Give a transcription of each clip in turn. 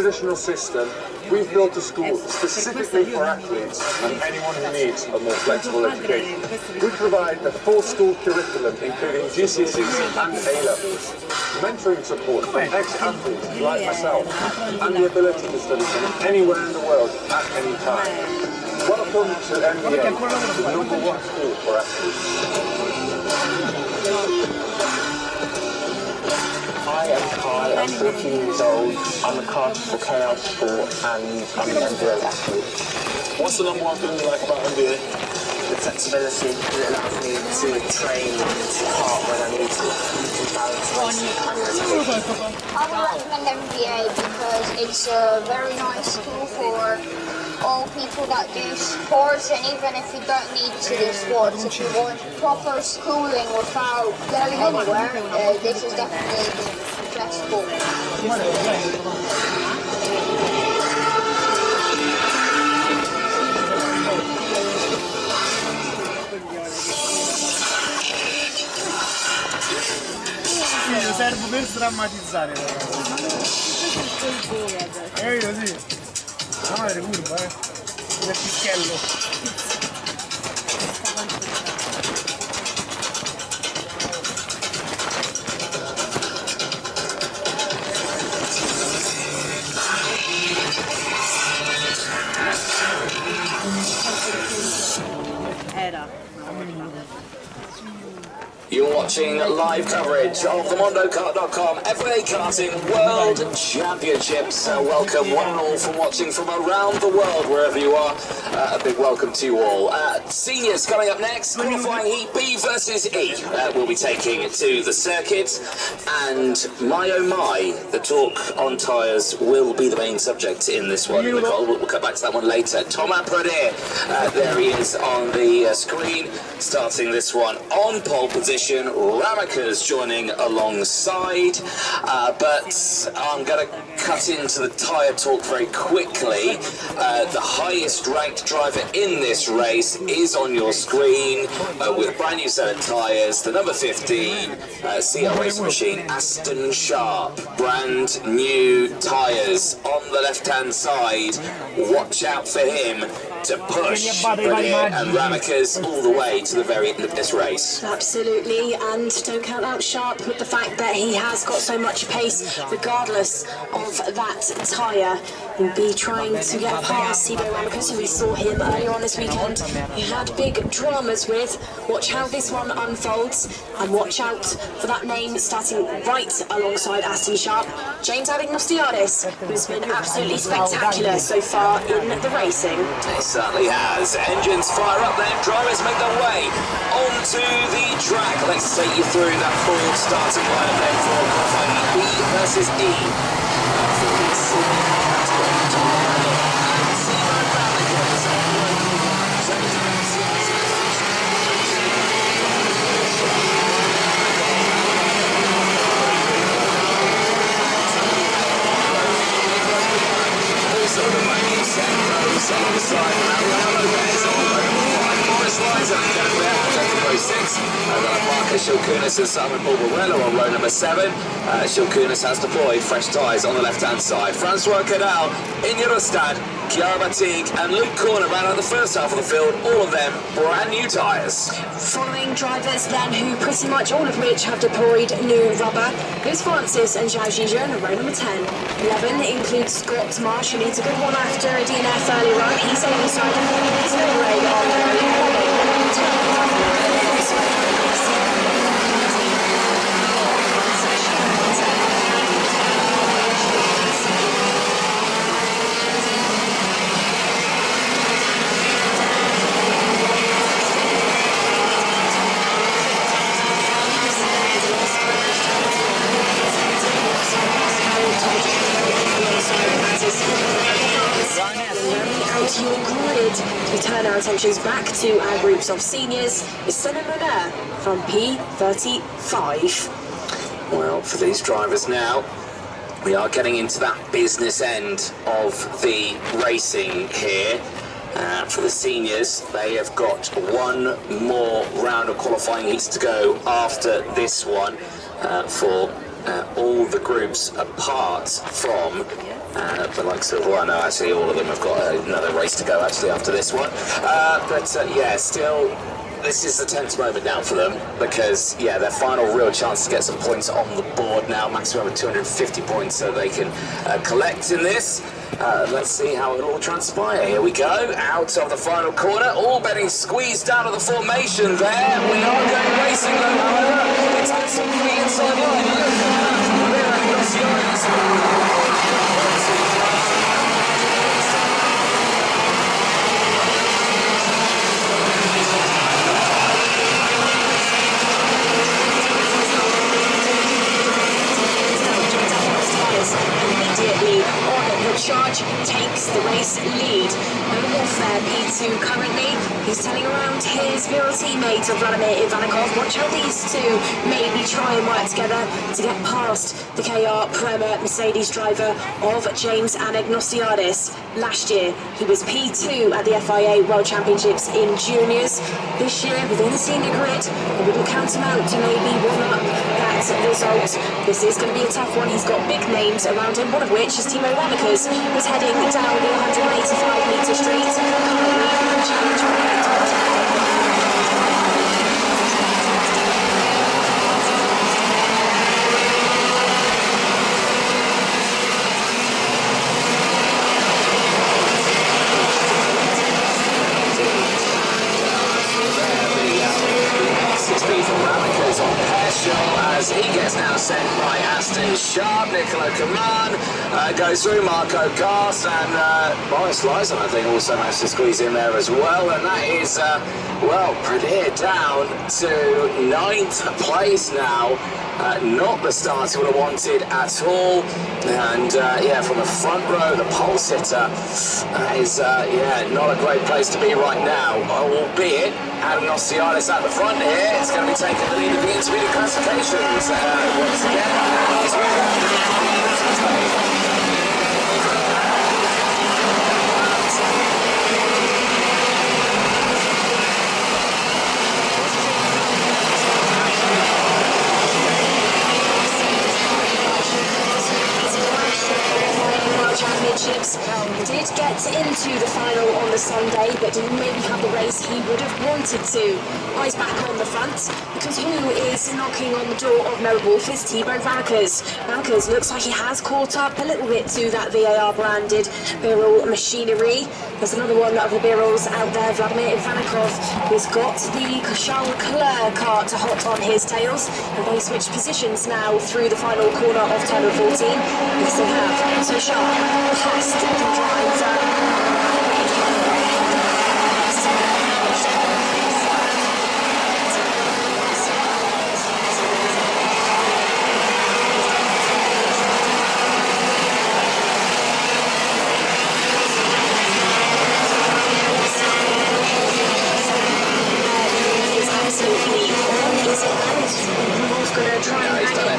traditional system, we've built a school specifically for athletes and anyone who needs a more flexible education. We provide a full school curriculum including GCSEs and A-levels, mentoring support for ex-athletes like myself, and the ability to study from anywhere in the world at any time. Welcome to NBA, the #1 school for athletes. Hi, I'm Kai, I'm 14 years old, I'm a cast for KL Sport and I'm an NBA athlete. What's the #1 thing you like about NBA? The flexibility, because it allows me to train hard when I need to balance my and I would recommend MBA because it's a very nice school for all people that do sports, and even if you don't need to do sports, if you want proper schooling without going anywhere, this is definitely the best school. Serve per sdrammatizzare. Così. La madre curva, il fischiello. You're watching live coverage of the MondoKart.com FA Karting World Championships. Welcome one and all from watching from around the world, wherever you are. A big welcome to you all. Seniors coming up next, qualifying heat B versus E. We'll be taking to the circuit, and my oh my, the talk on tyres will be the main subject in this one. Nicole, we'll come back to that one later. Thomas Pradir, there he is on the screen, starting this one on pole position. Ramakas joining alongside, but I'm going to cut into the tyre talk very quickly. The highest ranked driver in this race is on your screen with a brand new set of tyres, the number 15 CR Racing Machine Aston Sharp, brand new tyres on the left hand side. Watch out for him to push Pradir and Ramakas all the way to the very end of this race. Absolutely, and don't count out Sharp with the fact that he has got so much pace regardless of that tyre. He'll be trying to get past Sibo Ramakas, who we saw him earlier on this weekend. He had big dramas with. Watch how this one unfolds, and watch out for that name starting right alongside Aston Sharp, James Avignostiadis, who's been absolutely spectacular so far in the racing. It certainly has. Engines fire up then, drivers make their way onto the track. Let's take you through that full starting lineup then for qualifying B versus E. Shilkunis and Simon Bulbarello on row number 7. Shilkunis has deployed fresh tyres on the left-hand side. Francois Cadal, in Eurostad, Chiara Batig and Luke Corner ran out the first half of the field, all of them brand new tyres. Following drivers then, who pretty much all of which have deployed new rubber, Lewis Francis and Zhao Zhizhen on row number 10. 11 includes Scott Marsh, who needs a good one after a DNF earlier on. He's alongside Stone Ray on row 10. Out your grid. We turn our attentions back to our groups of seniors. It's Senna Moner from P35. Well, for these drivers now, we are getting into that business end of the racing here. For the seniors, they have got one more round of qualifying heats to go after this one for all the groups apart from But like sort of, well, no, actually all of them have got another race to go actually after this one. Yeah, still, this is the tense moment now for them because, yeah, their final real chance to get some points on the board now, maximum of 250 points so they can collect in this. Let's see how it all transpire. Here we go, out of the final corner, all betting squeezed out of the formation there. We are going racing though, however. It's absolutely inside line. Look at that. Immediately on the charge, takes the race lead. No warfare, P2 currently. He's telling around his Viral teammate of Vladimir Ivanikov, watch how these two maybe try and work together to get past the KR Prema Mercedes driver of James Anagnosiadis. Last year, he was P2 at the FIA World Championships in juniors. This year, within the senior grid, I wouldn't count him out to maybe one up that result. This is going to be a tough one. He's got big names around him, one of which is Timo Ramakas, who's heading down the 185-metre straight. Currently, challenge as he gets now sent by Aston Sharp. Nicola Kaman goes through, Marco Gast, and Boris Lyson, I think, also managed to squeeze in there as well. And that is, well, Pradeer down to 9th place now. Not the start he would have wanted at all. And yeah, from the front row, the pole sitter is yeah, not a great place to be right now. Albeit, Anagnosiadis at the front here. It's going to be taking the lead of the intermediate classifications once again. Championships. He did get into the final on the Sunday, but didn't maybe have the race he would have wanted to. Eyes back on the front, because who is knocking on the door of Noah Wolf is Thibaut Ramakas. Ramakas looks like he has caught up a little bit to that VAR branded Birol machinery. There's another one of the Birols out there, Vladimir Ivanikov, who's got the Charles Leclerc car to hot on his tails, and they switch positions now through the final corner of turn 14. Yes, they have. So Sharp past the driver.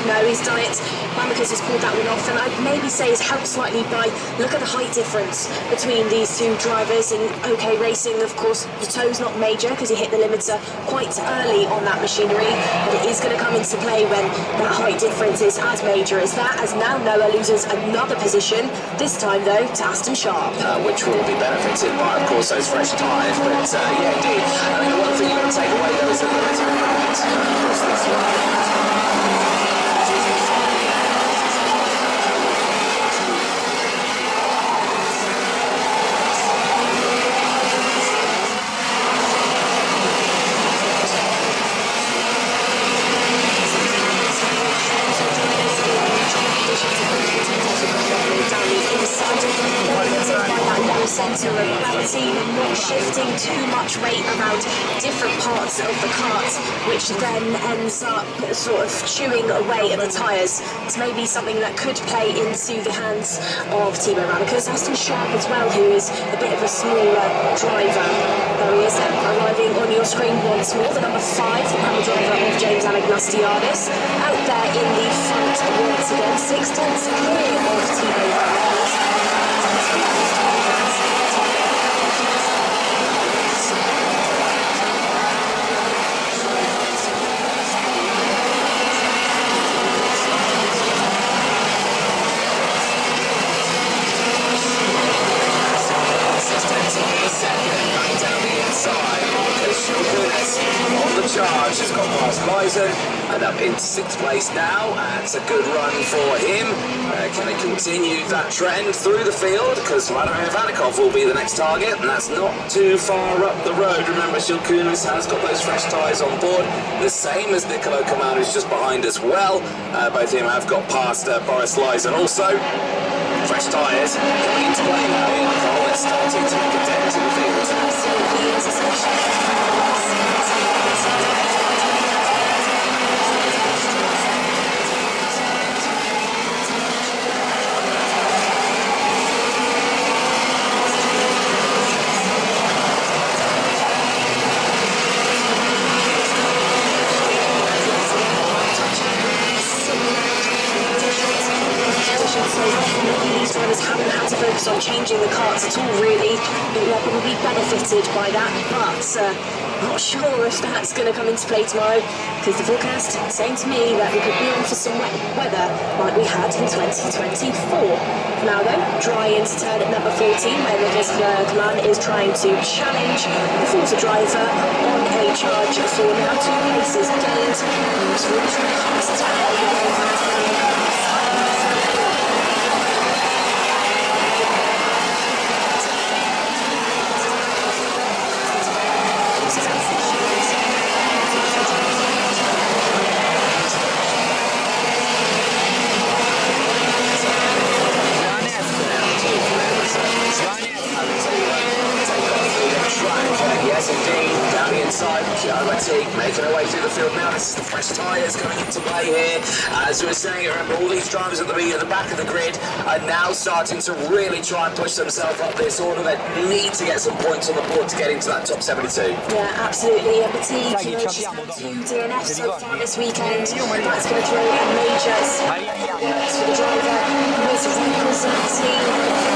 No, he's done it. Ramakas has pulled that one off, and I'd maybe say it's helped slightly by look at the height difference between these two drivers. In OK Racing, of course, the toe's not major because he hit the limiter quite early on that machinery, but it is going to come into play when that height difference is as major as that, as now Noah loses another position, this time though to Aston Sharp. Which will be benefited by, of course, those fresh tyres, but yeah, indeed. I think the one thing you've got to take away though is that there is a movement across this one. Centre of gravity, not shifting too much weight around different parts of the cart, which then ends up sort of chewing away at the tyres. It's maybe something that could play into the hands of Timo Ramakas. Aston Sharp as well, who is a bit of a smaller driver. There he is then, arriving on your screen once more, the number 5, the panel driver of James Anagnosiadis, out there in the front once again, 6 tenths clear of Timo Ramakas. Leisen, and up into 6th place now. That's a good run for him. Can he continue that trend through the field? Because Vladimir Vanikov will be the next target, and that's not too far up the road. Remember, Shilkunis has got those fresh tyres on board, the same as Nicolo Kaman, who's just behind as well. Both of them have got past Boris Leisen also. Fresh tyres coming into play now here. Nicole is starting to make a dent in the field. Absolutely is, especially. These drivers haven't had to focus on changing the karts at all, really. They're probably benefited by that, but not sure if that's going to come into play tomorrow, because the forecast is saying to me that we could be on for some wet weather like we had in 2024. For now, though, dry into turn at number 14, where Nicholas Kaman is trying to challenge the Forza driver on a charge for now 2 places gained. So we're trying to pass down. Yes, indeed. Down the inside, Chiarati making her way through the field now. This is the fresh tyres coming into play here. As we were saying, remember, all these drivers at the back of the grid are now starting to really try and push themselves up this order. They need to get some points on the board to get into that top 72. Yeah, absolutely. And Petit, you know, she's had 2 DNFs so far this weekend. That's going to throw a major works for the driver who is representing.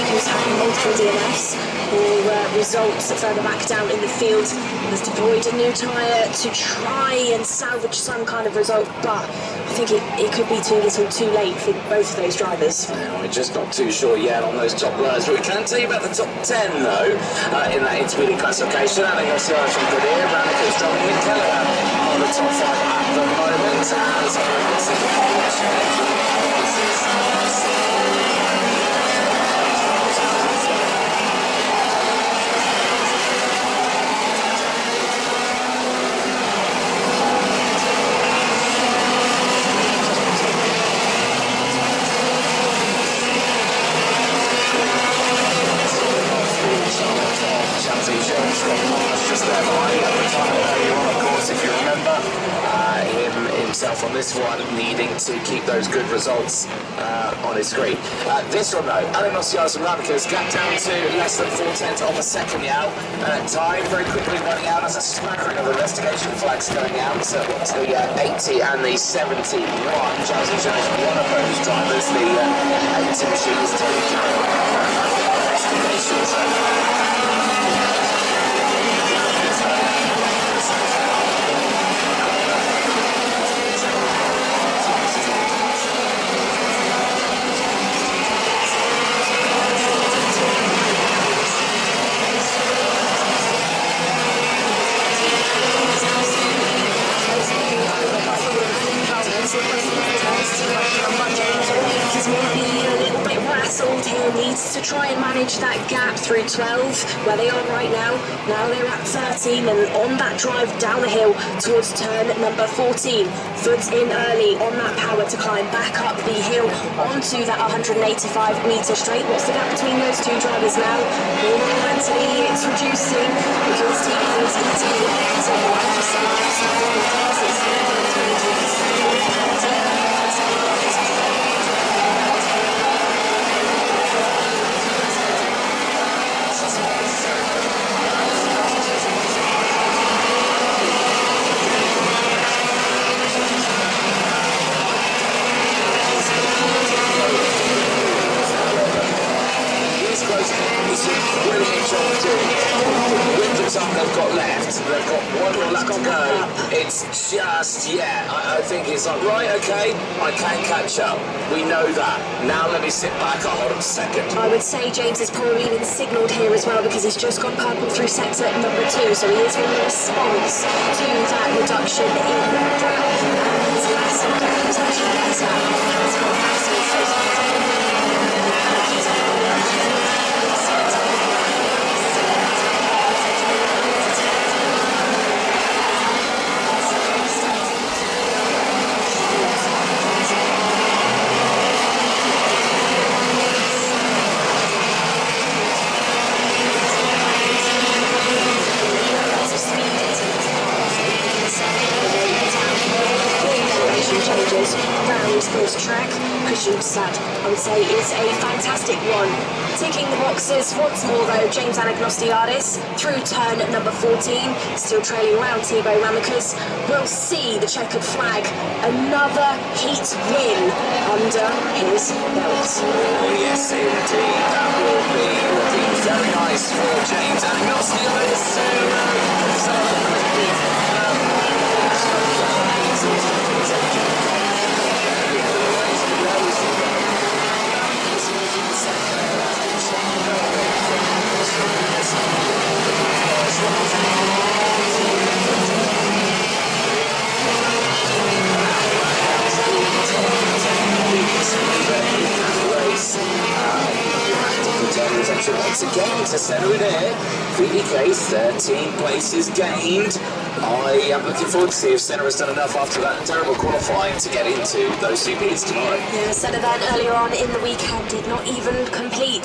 Who's had multiple DNFs will result further back down in the field. Has deployed a new tyre to try and salvage some kind of result, but I think it could be too little too late for both of those drivers. We're just not too sure yet on those top runners, but we can tell you about the top 10 though in that intermediate classification. I think that's from Kadir, Ranica is driving with Keller on the top 5 at the moment. Just there behind at the time earlier on, of course, if you remember, himself on this one needing to keep those good results on his screen. This one though, Alinosias and Ramika's gap down to less than 4/10 on the second now. Time very quickly running out as a smattering of investigation flags going out. So what's the 80 and the 71? Chelsea shows one of those drivers, the 80 machine is taking care of investigations. Hill needs to try and manage that gap through 12, where they are right now. Now they're at 13 and on that drive down the hill towards turn number 14. Foods in early on that power to climb back up the hill onto that 185-metre straight. What's the gap between those two drivers now? Momentarily it's reducing because Team is eating just yet. I think it's like, right, okay, I can catch up. We know that. Now let me sit back, I'll hold on second. I would say James has probably been signalled here as well because he's just gone purple through sector number 2, so he is in response to that reduction in gap. And his last gap was actually better. That's fantastic. Changes around this track. Kristianstad, I would say, is a fantastic one. Ticking the boxes once more though, James Anagnostiadis through turn number 14, still trailing around Thibaut Ramicus. We'll see the checkered flag, another heat win under his belt. Oh yes, indeed, that will be looking very nice for James Anagnostiadis. Once again to centre in air, VDK's 13 places gained. I am looking forward to see if Senna has done enough after that terrible qualifying to get into those CPs tomorrow. Yeah, Senna then earlier on in the weekend did not even complete